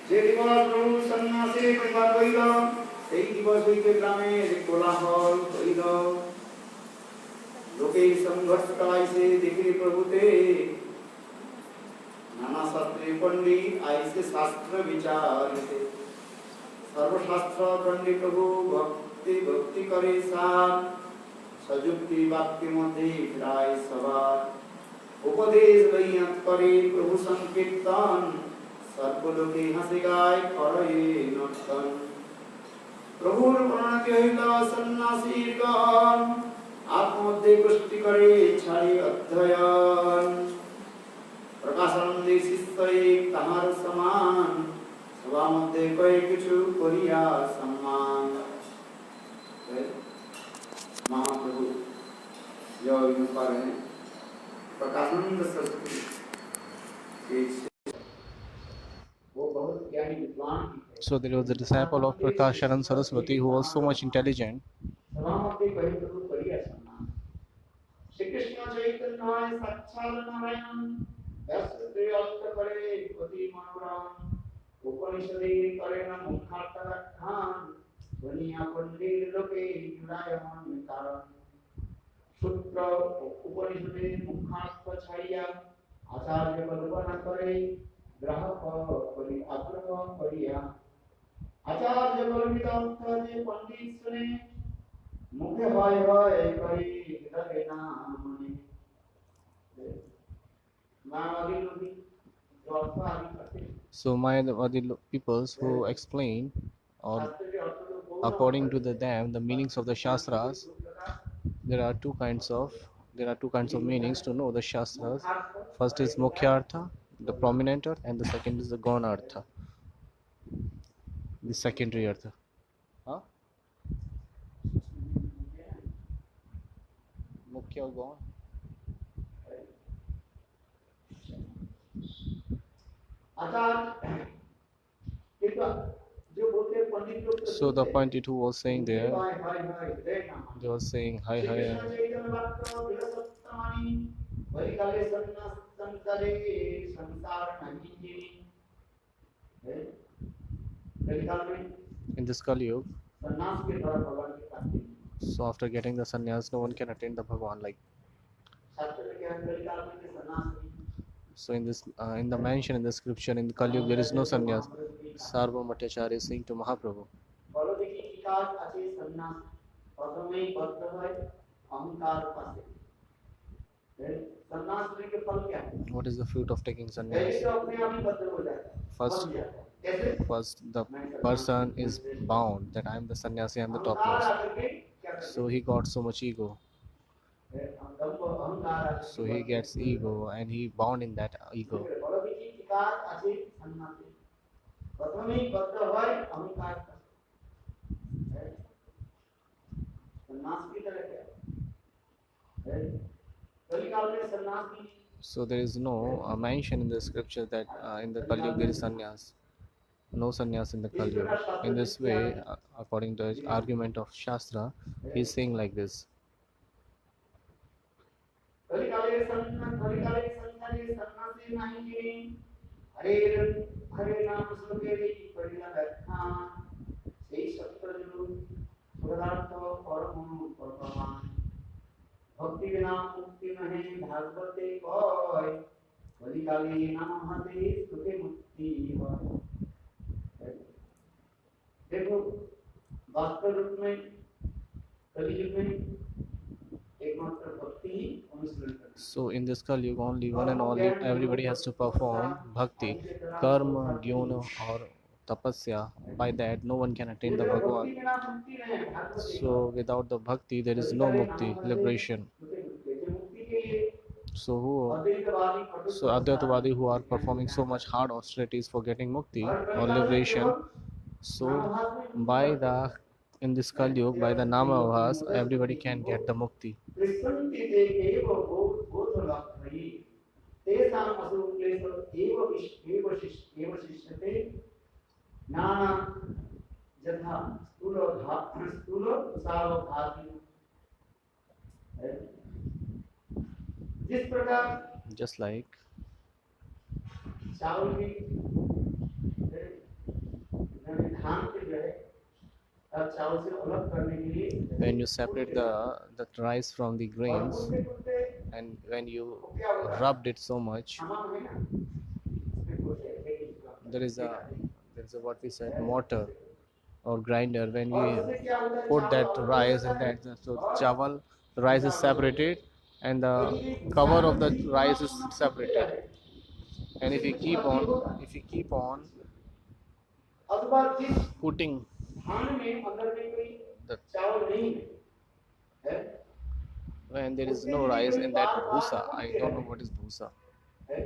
যে দিবস প্রভু সন্ন্যাসে প্রকাশ হইল, সেই দিবস হইতে গ্রামের কোলাহল হইল। লোকে সংঘর্ষ আইসে দেখে প্রভুতে, নানা শাস্ত্রে পণ্ডিত আইসে শাস্ত্র বিচারিতে। সর্বশাস্ত্র পণ্ডিত প্রভু ভক্তি ভক্তি করে সার, সযুক্তি বাক্যের মধ্যে প্রায় সবার। উপদেশ লইয়া করে প্রভু সংকীর্তন, সর্বলোকে হাসি গায় করে নর্তন। প্রভুর প্রণতি হইল সন্ন্যাসীর গণ, আত্মধ্যে গোষ্ঠী করে ছাড়ি অধ্যয়ন। প্রকাশানন্দে শিষ্য এক তাহার সমান, সভা মধ্যে কয়ে কিছু করিয়া সম্মান। महाप्रभु जो ऊपर है प्रकाशानंद सरस्वती, वो बहुत ज्ञानी विद्वान। So there was a disciple of Prakashanand Saraswati who was so much intelligent. Shri Krishna Chaitanya साक्षात् नारायण, व्यासदेव अर्थ करे अति मनोरम। उपनिषदे करे न मुखार्थ व्याख्यान, दुनिया पंडित लोके जुड़ायमान कारण। सूत्र उपनिषदे मुखार्थ छाइया, आचार्य कल्पना करे ग्राहक करी आग्रह करिया। आचार्य कल्पित अर्थ जे पंडित सुने, मुखे भय भय करी हृदय नाम मने। मायावादी लोग जो अर्थ आदि करते, So Mayavadi peoples who explain or according to them the meanings of the Shastras, there are two kinds of meanings to know the Shastras. First is Mukhya Artha, the prominent Artha, and the second is the Gauna Artha, the secondary Artha. Huh? Mukhya or Gauna? So the pandit who was saying there, they were saying hi hi. In this Kali Yuga, so after getting the sannyas, no one can attain the Bhagavan like. So in this, in the mention in the scripture in the Kali Yuga, there is no sannyas. Sarva Bhattacharya is saying to Mahaprabhu. What is the fruit of taking sannyas? First the person is bound that I am the sannyasi, I am the topmost. So he got so much ego. So he gets ego and he bound in that ego. So there is no mention in the scripture that in the Kali Yuga there is sannyas. No sannyas in the Kali Yuga. In this way, according to the argument of Shastra, he is saying like this. भक्ति बिना मुक्ति नहीं भागवते कोय, कलिकाले नाम हते सुखे मुक्ति होय। देखो वास्तव रूप में कलियुग में एकमात्र भक्ति ही अनुसरण करना। So in this Kali Yuga, only one and only everybody has to perform bhakti, karma, gyana or tapasya. By that no one can attain the Bhagavan. So without the bhakti there is no mukti, liberation. So Advaitavadi who are performing so much hard austerities for getting mukti or liberation, so by the in this Kali Yuga, by the Namavas, everybody can get the mukti. Just like इन्होंने धान के जो है अब चावल से अलग करने के लिए when you separate the rice from the और grains कुत्ते कुत्ते and when you क्या होता है rubbed it so much, हमाम है ना इसमें कुछ है there is a what we said mortar or grinder. When और we उसमें क्या होता है put चावल that अलग हो rice जाता in है that, so और chawal rice is separated and the cover of the rice is separated. And if you keep on अथवा जिस putting धान में अंदर में कोई the चावल नहीं है when there is उसके no लिए rice कोई in that bar bar bhusa, I पूछते don't know रहे what is bhusa. है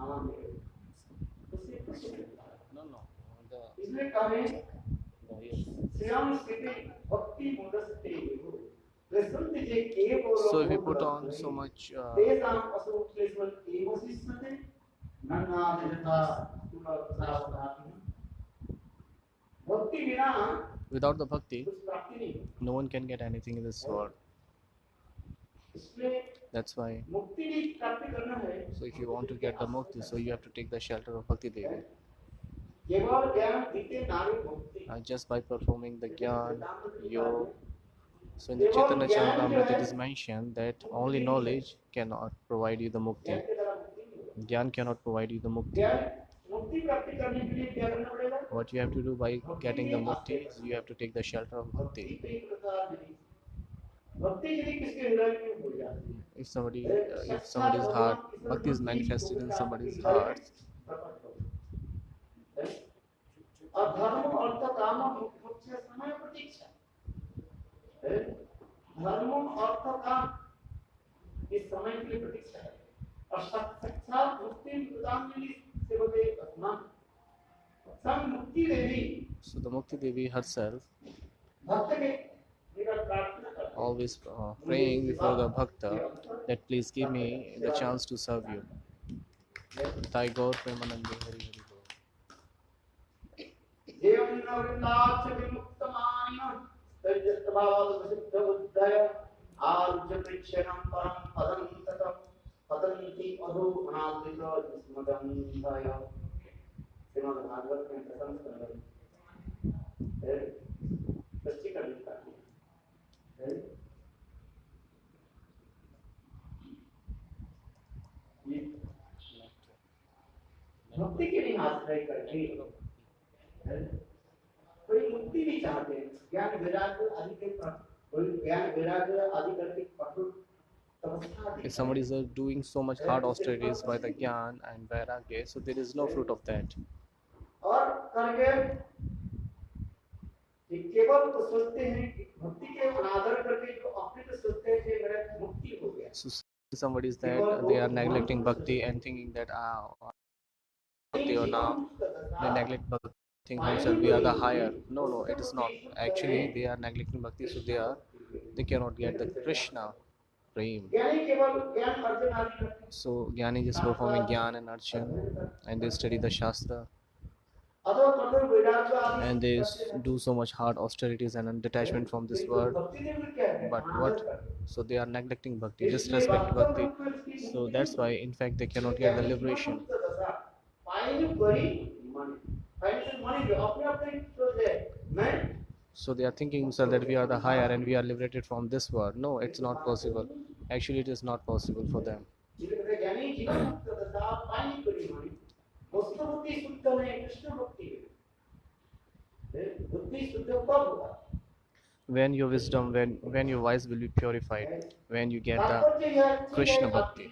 हमाम में उससे कुछ नहीं होता है। No, the इसलिए कहें yes. श्रीराम स्थिति भक्ति मुदस्ते हो प्रसन्न जे केवल So if you put on so much तेषां असुक्लेशवल एव शिष्यते नन्ना निरता तुलसावधाति भक्ति बिना without the bhakti, कुछ प्राप्ति नहीं no one can get anything in this world. इसलिए That's why. मुक्ति की प्राप्ति करना है So if you want to get the mukti, so you have to take the shelter of Bhakti Devi. केवल ज्ञान दीते नारी मुक्ति Just by performing the Gyan, Yoga. So in the Chaitanya Charitamrita it is mentioned that only knowledge cannot provide you the mukti. ज्ञान के द्वारा मुक्ति नहीं होगी Gyan cannot provide you the mukti. ज्ञान मुक्ति प्राप्ति करने के लिए क्या करना पड़ेगा What you have to do by getting the mukti is you have to take the shelter of भक्ति Bhakti. कई प्रकार की भक्ति यदि किसके हृदय में हो जाती है If somebody's heart, Bhakti is manifested in somebody's heart, और धर्म अर्थ काम मोक्ष समय प्रतीक्षा धर्म अर्थ काम इस समय के लिए प्रतीक्षा है और साक्षात मुक्ति प्रदान के लिए सेवते स्नान सम मुक्ति देवी so the Mukti Devi herself भक्त के निकट प्रार्थना करते हैं always praying before the bhakta that please give me the chance to serve you. Thy Gaur Premanande Hari Hari Gaur. एवं नवृताक्ष विमुक्तमानिनः तज्जस्तभावाद वसिद्ध बुद्धय आरुज्य प्रेक्षणं परं पदं ततं पतन्ति अधो अनादृत स्मदन्तय श्रीमद् भागवत में प्रथम स्कंद है स्पष्टीकरण करते हैं ये भक्ति के लिए आश्रय करके कोई मुक्ति नहीं चाहते ज्ञान वैराग्य आदि के कोई ज्ञान वैराग्य आदि करके कठोर तपस्या If somebody is doing so much hard austerities by the Gyan and Vairagya, so there is no fruit of that. और करके ये केवल तो सोचते हैं कि भक्ति के अनादर करके जो अपने तो सोचते हैं कि मेरा मुक्ति हो गया So somebody is that they are neglecting bhakti and thinking that bhakti or now they neglect bhakti, think themselves we are the higher. No, it is not. Actually, they are neglecting bhakti, so they cannot get the Krishna prem. ज्ञानी केवल ज्ञान अर्जन आदि करते हैं So Gyani is performing Gyan and Archan, and they study the Shastra, अथवा कठोर वैराग्य आदि and they do so much hard austerities and detachment from this world. भक्ति ने भी क्या है But what? So they are neglecting bhakti, disrespect bhakti. So that's why, in fact, they cannot get the liberation. So they are thinking themselves that we are the higher and we are liberated from this world. No, it's not possible. Actually, it is not possible for them. When your wisdom, when your voice will be purified, when you get the Krishna bhakti.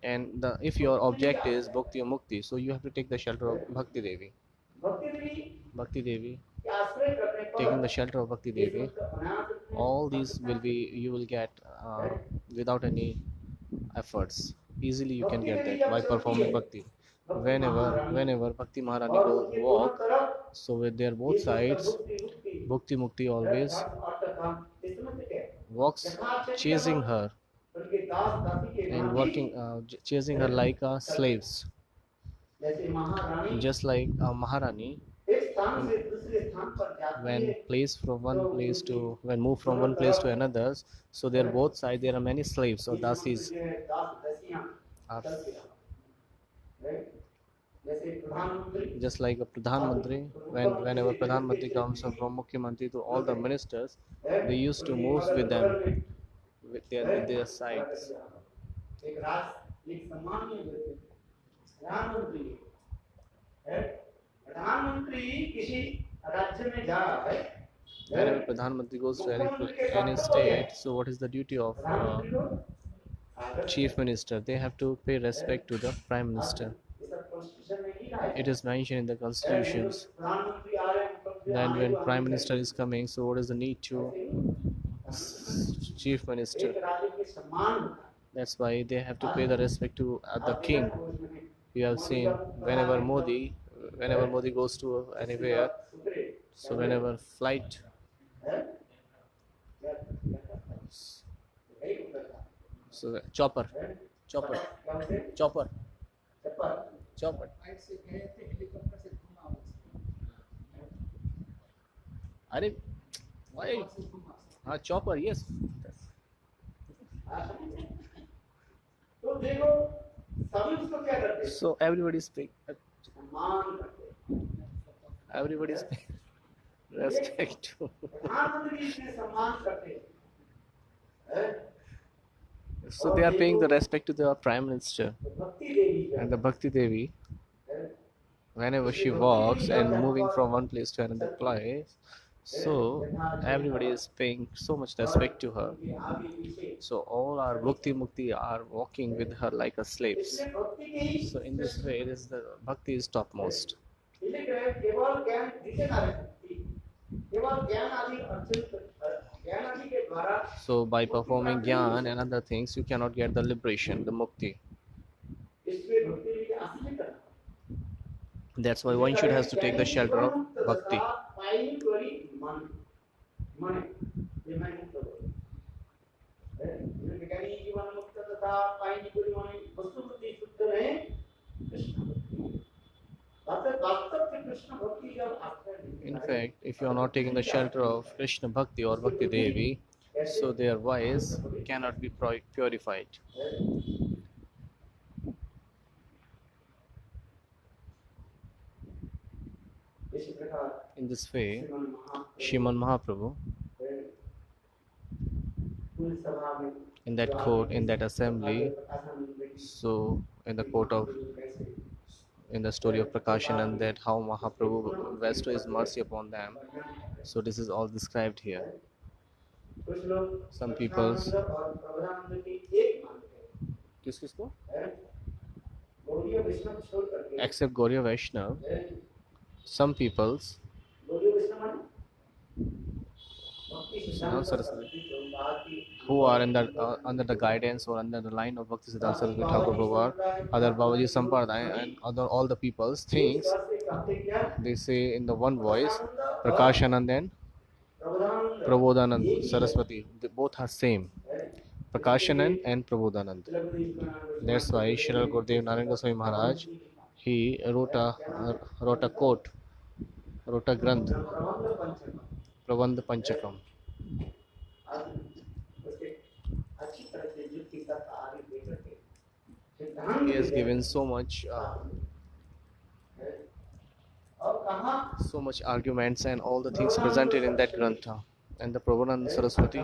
And if your object is bhakti or mukti, so you have to take the shelter of Bhakti Devi. Bhakti Devi, taking the shelter of Bhakti Devi, all these you will get without any efforts. Easily you can get that by performing bhakti. Whenever Bhakti Maharani walk, so with their both sides, Bhakti Mukti always walks chasing her and chasing her like slaves. Just like a Maharani, when move from one place to another, so there both sides there are many slaves or dasis are जैसे प्रधानमंत्री Just like a Pradhan Mantri, whenever Pradhan Mantri comes from Mukhyamantri to all the ministers, they used to move with them, with their sides. एक राष्ट्र एक सम्मानीय व्यक्ति प्रधानमंत्री है। प्रधानमंत्री किसी राज्य में जा रहा है, Whenever Pradhan Mantri goes to any state, so what is the duty of प्रधानमंत्री को chief minister? They have to pay respect to the prime minister. ये सब कॉन्स्टिट्यूशन में ही रहा है। It is mentioned in the constitutions. प्रधानमंत्री आ रहे हैं, मुख्यमंत्री Then आने when को prime आने minister is coming, so what is the need to chief minister? एक राज्य के सम्मान होता है। That's why they have to pay the respect to the king. You have seen whenever Modi goes to anywhere, so whenever flight, so chopper, chopper, chopper, chopper. अरे why? Chopper, yes. तो देखो सभी उसको क्या करते हैं, So everybody speak. सम्मान करते हैं। Everybody speak. Respect to. प्रधानमंत्री इसमें सम्मान करते हैं। So they are paying the respect to the prime minister तो भक्ति देवी and the Bhakti Devi. Whenever she walks and moving from one place to another place, so everybody is paying so much respect to her. के आगे पीछे So all our Bhakti Mukti are walking with her like a slaves. इसमें भक्ति के ही So in this way, it is the Bhakti is topmost. इसलिए केवल ज्ञान दिखे ना भक्ति, केवल ज्ञान आदि ज्ञान आदि के द्वारा So by performing Gyan and other things, you cannot get the liberation, the Mukti. इसलिए भक्ति के आश्रित करना। That's why one should has to take the shelter of Bhakti. पाई करी मन मन ये मैं मुक्त हो ये कहनी जीवन मुक्त तथा पाई करी मन वस्तु बुद्धि शुद्ध रहे कृष्ण भक्ति वास्तव में कृष्ण भक्ति जब आश्रय In fact, if you are not taking the shelter of Krishna Bhakti or Bhakti Devi, so their voice cannot be purified. इसी प्रकार In this way, Shriman Mahaprabhu Shriman Mahaprabhu, पूरी सभा में in that court, in that assembly, so in the court of, in the story of Prakashanand, that how Mahaprabhu bestowed his mercy upon them. So this is all described here. कुछ लोग Some people's, और प्रबोधानंद की एक मानते किस किसको? हैं गौड़ीय वैष्णव छोड़ करके Except Gauriya Vaishnav, some people's, Gaudiya वैष्णव माने भक्ति Now, सिद्धांत Saraswati, Saraswati who are in the under the guidance or under the line of Bhakti Siddhanta Saraswati Thakur Prabhupada, other Babaji Sampradaya and other all the people's things, कहते क्या they say in the one voice, Prakashanand and Prabodhanand Prabodhanand Saraswati, they both are same, Prakashanand and Prabodhanand. That's why Shri Gurudev Narayana Goswami Maharaj, he wrote a quote, wrote a granth, प्रबंध पंचम Prabandha Panchakam. उसके अच्छी तरह से युक्ति तर्क आदि दे करके सिद्धांत He has given so much और कहाँ so much arguments and all the things presented in that grantha. And the Prabodhananda Saraswati,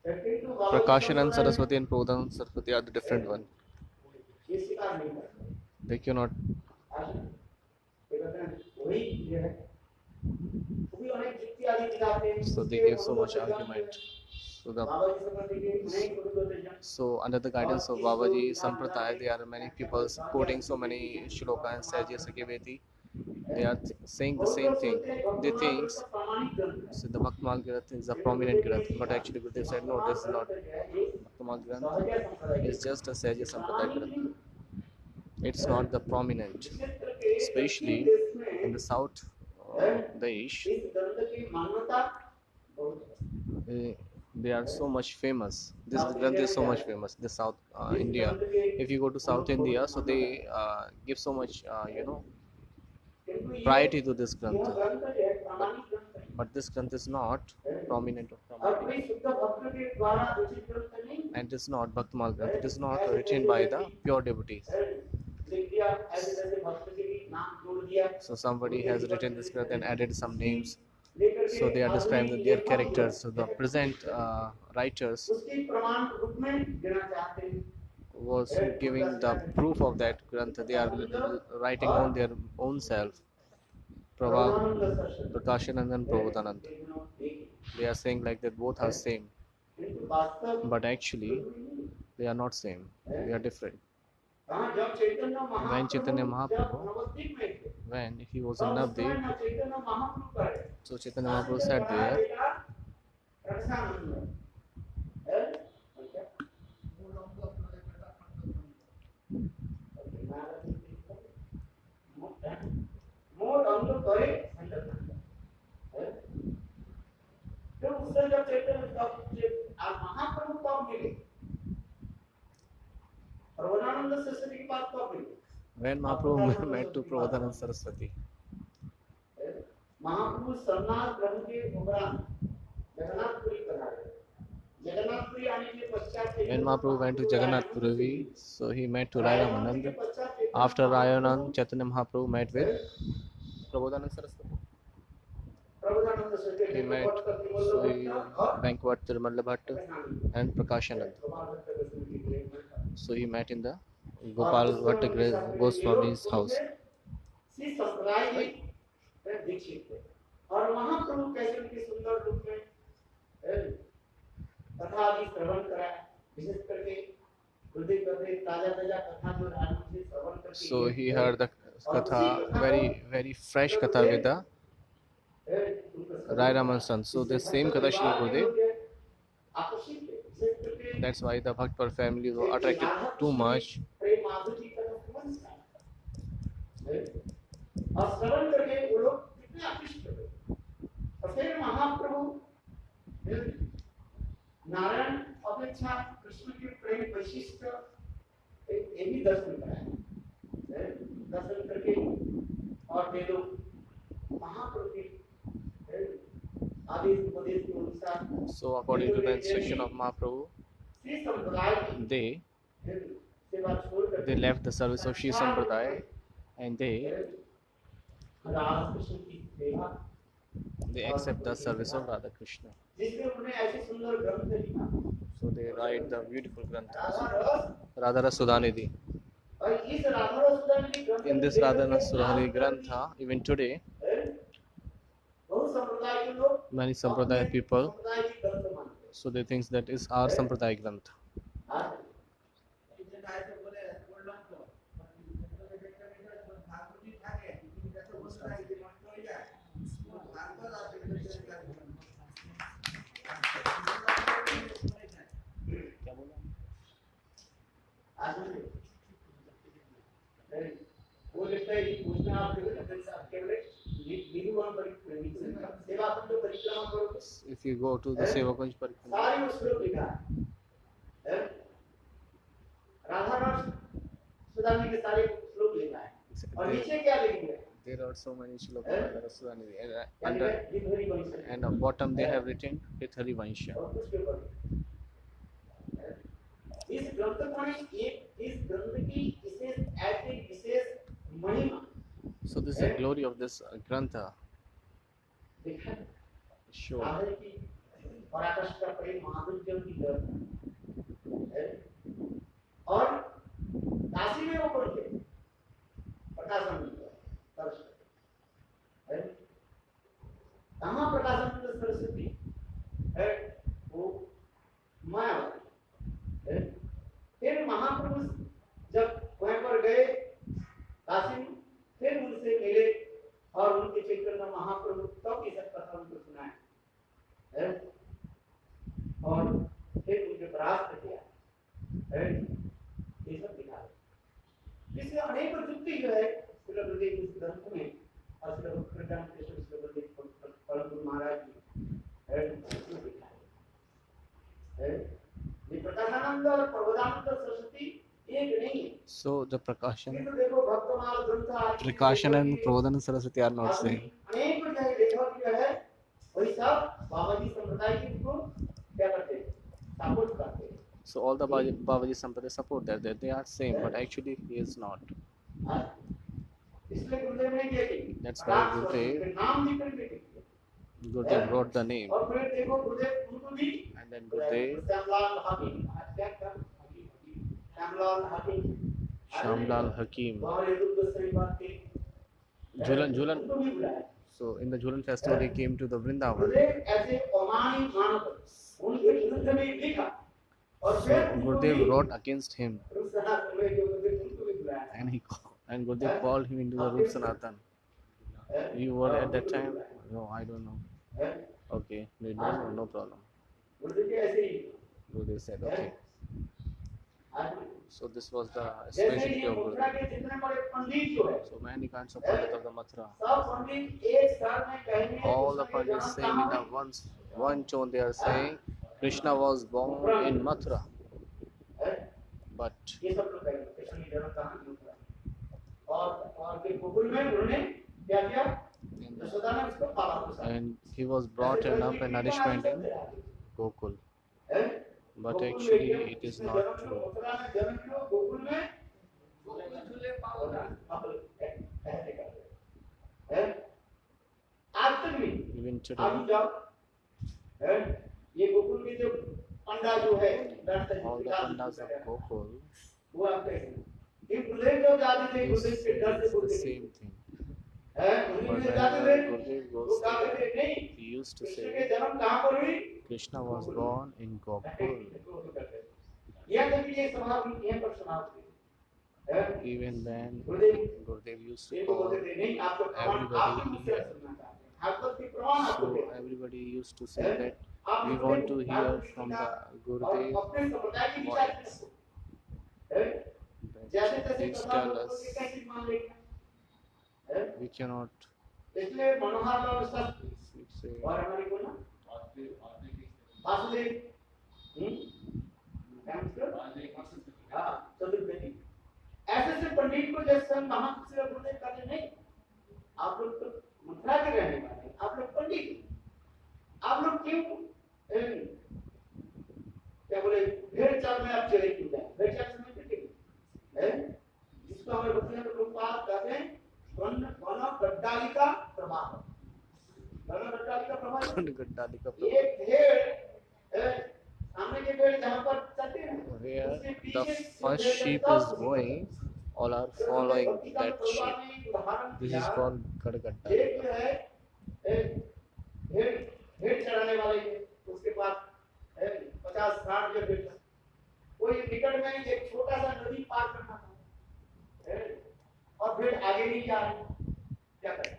Prakashanand Saraswati and Prabodhananda Saraswati are the different one. They cannot. So they gave so much argument. So under the guidance of Babaji Sampradaya, there are many people quoting so many shloka and Sajya Sakeveti. They are saying the same thing. They think so the Bhaktimal Granth is a prominent Granth, but actually Gurudev said no, this is not. Bhaktimal Granth is just a Sajya Sampradaya Granth. It's not the prominent, especially in the South Desh. They are so much famous. This Granth is so much famous. The South India. If you go to South India, so they give so much, priority to this Granth. but this Granth is not prominent or और prominent, कोई शुद्ध भक्त के द्वारा रचित ग्रंथ नहीं and it is not Bhaktamal Granth. It is not written by the pure devotees. है। लिख दिया ऐसे ऐसे भक्त के भी नाम जोड़ दिया। So somebody has written this Granth and added some names. लेकर के So they are describing आधुनिक their लेखक characters. So the present writers उसकी प्रमाण रूप में देना चाहते हैं। was giving the proof of that Granth. They are writing on their own self. प्रभुदानंद Saraswati Prakashanand and Prabodhanand. दोनों एक ही। They are saying like that both are same, किंतु वास्तव but actually they are not same. They are different. कहाँ जब चैतन्य When Chaitanya महाप्रभु जब Mahaprabhu, Nabadwip में थे, when he was तब in उस समय Navdeep, न चैतन्य महाप्रभु करे। so Chaitanya Mahaprabhu sat there. Rakshanand है? क्या? मोर अंग करे संतत है। तो उससे जब चैतन्य तब महाप्रभु कब मिले? प्रभुदानंद सरस्वती की बात कब मिली? When Mahaprabhu met to Prabodhanand Saraswati, महाप्रभु सरनाथ ग्रहण के उपरांत जगन्नाथपुरी पधारे। जगन्नाथपुरी आने के पश्चात when Mahaprabhu went to Jagannath Puri, so he met to Rai Ramanand. After Rayanand, Chaitanya Mahaprabhu met with Prabodhanand Saraswati. प्रभुदानंद Saraswati He met Bankwat Tirumalla Bhatt and Prakashanand. So he met in the Gopal Bhatt Goswami's house. Shri संप्रदाय में दीक्षित थे और महाप्रभु कैसे उनके सुंदर रूप में कथा भी श्रवण कराया। विशेष करके गुरुदेव कहते ताजा ताजा कथा जो आनंद से श्रवण करके So he heard the katha, very fresh katha with the Rai Ramanand. So the same katha Shri Gurudev. आकर्षित थे। विशेष करके That's why the Bhaktapar family was attracted too much. प्रेम माधुरी का समझ और श्रवण करके वो लोग कितने आकृष्ट हुए। और फिर महाप्रभु नारायण अपेक्षा कृष्ण के प्रेम वैशिष्ट ये भी दर्शन कराए। दर्शन करके और वे लोग महाप्रभु के आदेश उपदेश के अनुसार So according to the instruction of Mahaprabhu, Shri संप्रदाय की they सेवा छोड़कर left the service of Shri Sampradaya and they Radha Krishna की सेवा accept the service of Radha Krishna. जिसमें उन्होंने ऐसे सुंदर ग्रंथ लिखा So they write the beautiful granthas. Radha रस Radhara Sudhanidhi. और इस राधा रस सुधारने ग्रंथ In this Radhara Sudhanidhi grantha, even today, बहुत संप्रदाय के लोग many Sampradaya people, संप्रदाय की ग्रंथ मानते हैं। so they think that is our Sampradaya grantha. आज वो लिखता है उसमें आप केवल निरूपण परिक्रमा सेवा कुंड परिक्रमा करो। If you go to the Sevakunj Parikrama, सारे उस श्लोक लिखा है। राधा रस सुधारने के सारे श्लोक लिखा है और नीचे क्या लिख दिया? there are so many shlokas of Radhara Sudhanidhi. And यानी गिरधरी वंश and at bottom they have written Hithari Vansha. और कुछ के ऊपर इस ग्रंथ को इस ग्रंथ की विशेष ऐसी विशेष महिमा So this is the glory of this grantha. देखा है। Sure. राधा की पराकाष्ठ का प्रेम माधुर्य की ग्रंथ है और काशी में वो पढ़ते प्रकाशानंद सरस्वती है। कहाँ प्रकाशानंद सरस्वती है? वो मायावती है। फिर महाप्रभु जब वहीं पर गए काशी में, फिर उनसे मिले और उनके चैतन्य महाप्रभु तब ये सब कथा उनको सुनाए है और फिर उनके परास्त किया है। ये सब दिखा इसलिए अनेक युक्ति जो है श्रील गुरुदेव इस ग्रंथ में और श्रील गुरु महाराज जी है उसमें दिखा है। ये प्रकाशानंद और प्रबोधानंद सरस्वती एक नहीं है। So the Prakashan, ये तो देखो भक्तमाल ग्रंथ Prakashan and Prabodhanand Saraswati are not same. अनेक जो है लेखक जो है सब बाबाजी संप्रदाय की को क्या करते हैं, सपोर्ट करते हैं। So all the Babaji Sampradaya support that they are same, but actually he is not. हाँ? इसलिए गुरुदेव ने क्या की, That's why नाम लिखकर के किया। Gurudev wrote the name, और फिर देखो गुरुदेव उनको भी and then Gurudev श्यामलाल हकीम, क्या क्या श्यामलाल हकीम, Shamlal Hakim, और ये रुद्र सही बात थी, Jhulan. उनको भी बुलाया। So in the Jhulan festival he came to the Vrindavan. गुरुदेव ऐसे अमानी मानव उनके विरुद्ध में लिखा और So फिर Gurudev wrote against him, उनको भी बुलाया। and Gurudev called him into the Rup Sanatan. You were at that time? No, I don't know. Okay, no problem. गुरुदेव ऐसे ही Gurudev said, okay. So this was the जैसे speciality ये of Mathura Gurudev. के जितने बड़े पंडित जो है, So many kinds of Pandit of the Mathura. सब पंडित एक साल में कहेंगे All the Pandits saying in one tone, they are saying Krishna was born in Mathura. But ये सब लोग कहेंगे कृष्ण की जन्म कहाँ हुई था, और के गोकुल में उन्होंने क्या किया, यशोदा ने उसको पाला पोसा, and he was brought up and nourishment in Gokul. But actually it is not true. Mathura में जन्म लियो, गोकुल में झूले पाओ ऐसे करते हैं। आज तक भी Even आप today, जाओ, ये गोकुल के जो पंडा जो है, all the Pandas of Gokul, वो आप कहेंगे ये गुरुदेव जब जाते थे, they गुरुदेव के डर से say the बोलते थे, same thing. गुरुदेव But जब जाते थे whenever Gurudev वो goes कहते there, थे नहीं, he used to Krishna say के जन्म कहाँ पर हुई, Krishna was born in Gokul. यह तक ये समाप्त यहीं पर समाप्त हुई। Even then, Gurudev Gurudev used to ये call बोलते थे नहीं, आप तो प्रमाण आप ही मुझसे सुनना चाहते हैं, भागवत के प्रमाण आपको so दे रहे हैं। everybody used to say that we want to hear from the Gurudev अपने संप्रदाय की विचार voice. जैसे That तैसे please करना tell तो us, कैसे मान लेंगे, we cannot इसलिए मनोहर लाल शास्त्री say और हमारी को ना वासुदेव हाँ चतुर्वेदी ऐसे से पंडित को जैसे महापुरुष गुरुदेव कहते नहीं, आप लोग तो मथुरा के रहने वाले हैं, आप लोग पंडित, आप लोग क्यों क्या बोले भेड़ चाल में आप चले क्यों जाए, भेड़ चाल समझते हैं जिसको हमें बच्चे लोग बात कहते हैं वन गड्डाली का प्रभाव, वन गड्डाली का प्रभाव, Gaddali ka ये भेड़ सामने के भेड़ जहाँ पर चलते हैं where the first sheep is going, all are following that sheep. This is called Gadgadda. एक जो है भेड़ भेड़ चराने वाले के उसके पास 50-60 जो भेड़, कोई निकट में एक छोटा सा नदी पार करना था और भेड़ आगे नहीं जा रही, क्या करें,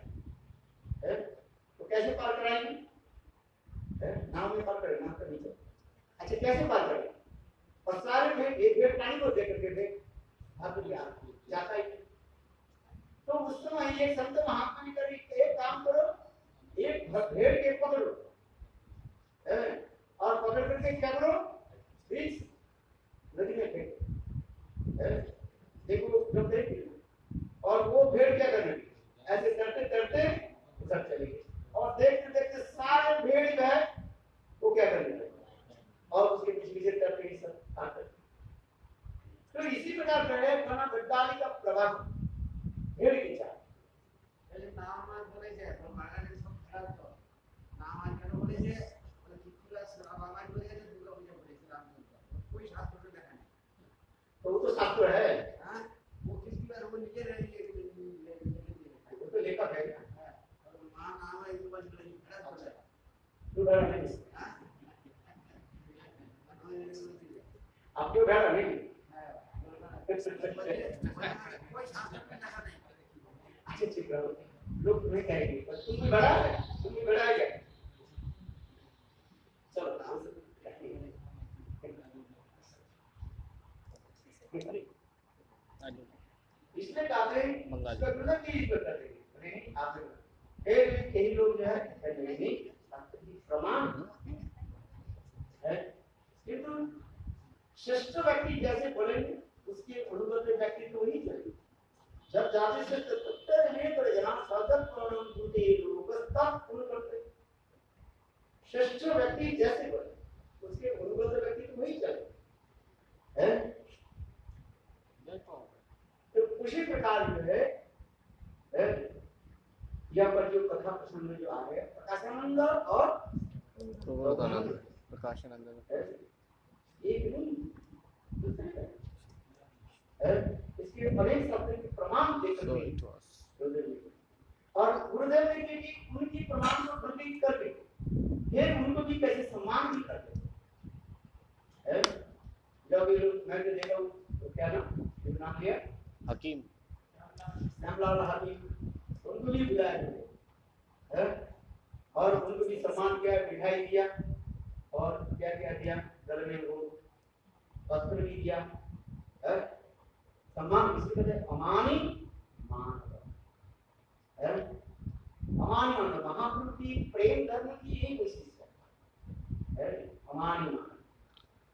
तो कैसे पार कराएंगे, नाव में पार करें, नाव का नीचे, अच्छा कैसे पार करें, और सारे भेड़ एक भेड़ पानी को देकर के भेड़ भाग गया जाता ही। तो उस समय ये संत महात्मा ने कहा एक काम करो, एक भेड़ के पकड़ो और पकड़ करके क्या करो, बीच नदी में फेंको, देखो जब देखिए, और वो भेड़ क्या करेगी, ऐसे करते करते उधर चलेगी और देखते देखते सारे भेड़ जो है वो क्या करेंगे और उसके पीछे पीछे करते ही सब आते। तो इसी प्रकार से है खाना गड्डाली का प्रभाव भेड़ की चाल, पहले नाम बोले छे तो मागा ने सब खराब तो नाम केन बोले छे बोले चित्तला बाबा बोले छे दुर्गा पूजा बोले छे राम कोई शास्त्र में देखा नहीं, तो वो तो शास्त्र है, हां वो किसी बार वो नीचे रह वो तो लेखक है, और मां नाम है एक बार नहीं खराब बोला तू डरा नहीं, आपको डरा नहीं, कोई शास्त्र में देखा नहीं, अच्छे अच्छे करो लोग तुम्हें कहेंगे पर तुम भी बड़ा है, तुम भी बड़ा है, चलो नाम से इसने कहते हैं करुणा की इज्जत करते हैं, नहीं आप फिर यही लोग जो है नहीं प्रमाण है, किंतु श्रेष्ठ व्यक्ति जैसे बोलेंगे उसके अनुगत व्यक्ति तो ही चलेगी, जब जाति से तत्तर नहीं पड़े जना सदन प्रणम दूते लोग तब पूर्ण करते, जैसे बोले उसके अनुगत व्यक्ति तो वही चले है। तो उसी प्रकार जो है यहाँ पर जो कथा प्रसंग में जो आ गया प्रकाशानंद और प्रबोधानंद, प्रकाशानंद, एक नहीं दूसरे का है। इसके अनेक शब्द के प्रमाण देकर so के it was. और गुरुदेव ने कि उनकी प्रमाण को खंडित करके फिर उनको भी कैसे सम्मान भी करते हैं। जब ये लोग मैं तो देखा हूँ तो क्या नाम लिया हकीम, श्यामलाल हकीम, उनको भी बुलाया गया है और उनको भी सम्मान किया, मिठाई दिया और क्या क्या दिया, गले में वो वस्त्र भी दिया है। सम्मान किसको कहते हैं? अमानी मान है। अमानी मान महाप्रभु की प्रेम धर्म की यही वैशिष्ट्य है, अमानी मान।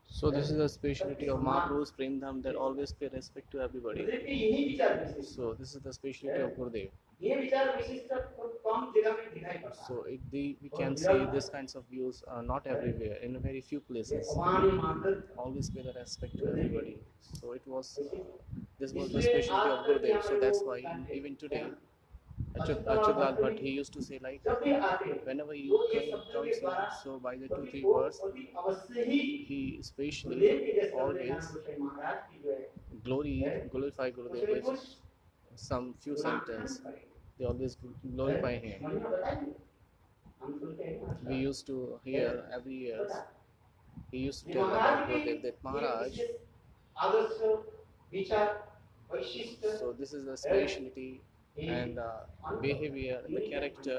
so this is the speciality of Mahaprabhu's Prem Dham, that always pay respect to everybody. गुरुदेव की यही विचार विशिष्ट, So this is the speciality of Gurudev. ये विचार विशिष्ट को कम जगह में दिखाई पड़ता है। So we can see this kinds of views not everywhere, in very few places. अमानी मान Always pay the respect to everybody. So this was the speciality of Gurudev. So that's why even today, Achyut Lal Bhatt, he used to say like, जब भी आते whenever you comes in, so by the 2-3 words, अवश्य ही he especially गुरुदेव के जैसे always महाराज की जो है glorify Gurudev with some few sentences. They always glorify him. हम सुनते हैं We used to hear every year, he used to tell about Gurudev that Maharaj, आदर्श विचार वैशिष्ट, so this is the speciality and the behavior and the character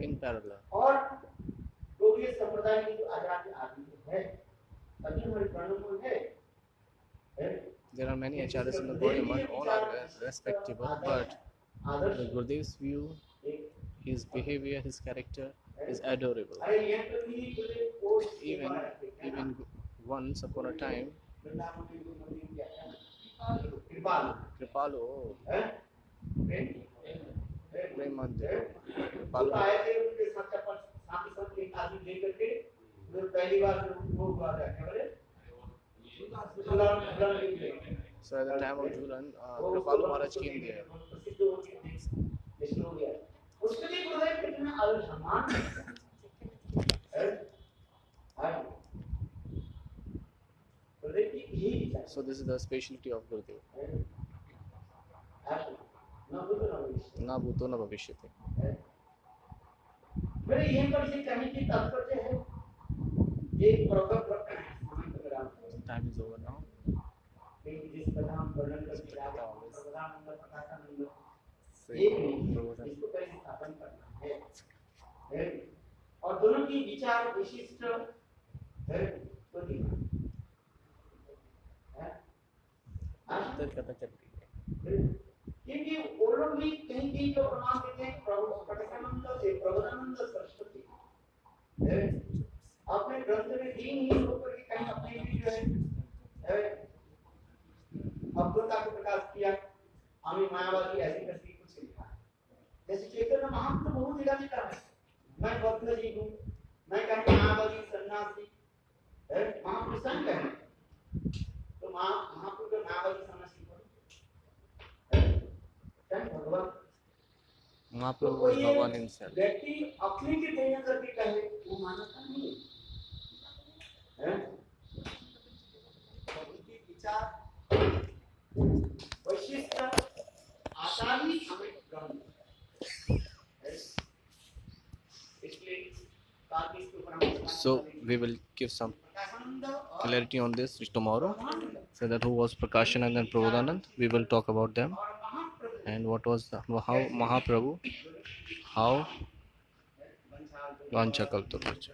in parallel. और गौड़ीय संप्रदाय में जो आचार्य आदि है सभी हमारे प्रणव में है। There are many acharyas in the Gaudiya, all are respectable, but the Gurudev's view, his behavior, his character is adorable. अरे ये तो नहीं बोले वो Even once upon a time, Kripalu, Prem Mandir, Kripalu, आए थे उनके साथी संग एक आदमी लेकर के वो पहली बार वो हुआ था क्या बोले झूलन so at the time of Jhulan, Kripalu Maharaj came there. उसके लिए गुरुदेव कितना आदर सम्मान है। गुरुदेव की यही विचार So this is the speciality of Gurudev. ना बोलो ना बोलो। Na bhuto na bhavishyate. मेरे यहीं पर इसे कहने की तात्पर्य है एक Time is over now. जिस प्रकार हम वर्णन करके जा रहे हैं प्रधानंद प्रकाशानंद So, एक नहीं इसको कैसे स्थापन करना है और दोनों की विचार विशिष्ट है तो इधर कथा चल रही है. क्योंकि वो लोग भी कहीं कहीं तो प्रमाण देते हैं प्रभु प्रकाशानंद से प्रबोधानंद सरस्वती अपने ग्रंथ में दीनहीन होकर के कहीं अपने भी जो है अद्भुतता को प्रकाश किया। हमें मायावादी ऐसी तस्वीर कुछ लिखा है जैसे चैतन्य महाप्रभु तो बहुत जगह लिखा है मैं बौद्ध जी हूँ, मैं कहता मायावादी सन्यासी है, महाप्रभु स्वयं कहते तो महाप्रभु का मायावादी सन्यासी भगवान Mahaprabhu was Bhagavan himself. व्यक्ति अपने की तैयार करके कहे वो मानता नहीं है। उनके विचार वैशिष्ट आचार ही हमें ग्रहण है। इसलिए काफी इसके ऊपर हम So we will give some clarity on this tomorrow. So that who was Prakashanand and Prabodhanand, we will talk about them. And what was how Mahaprabhu, how Vancha Kalpatarucha.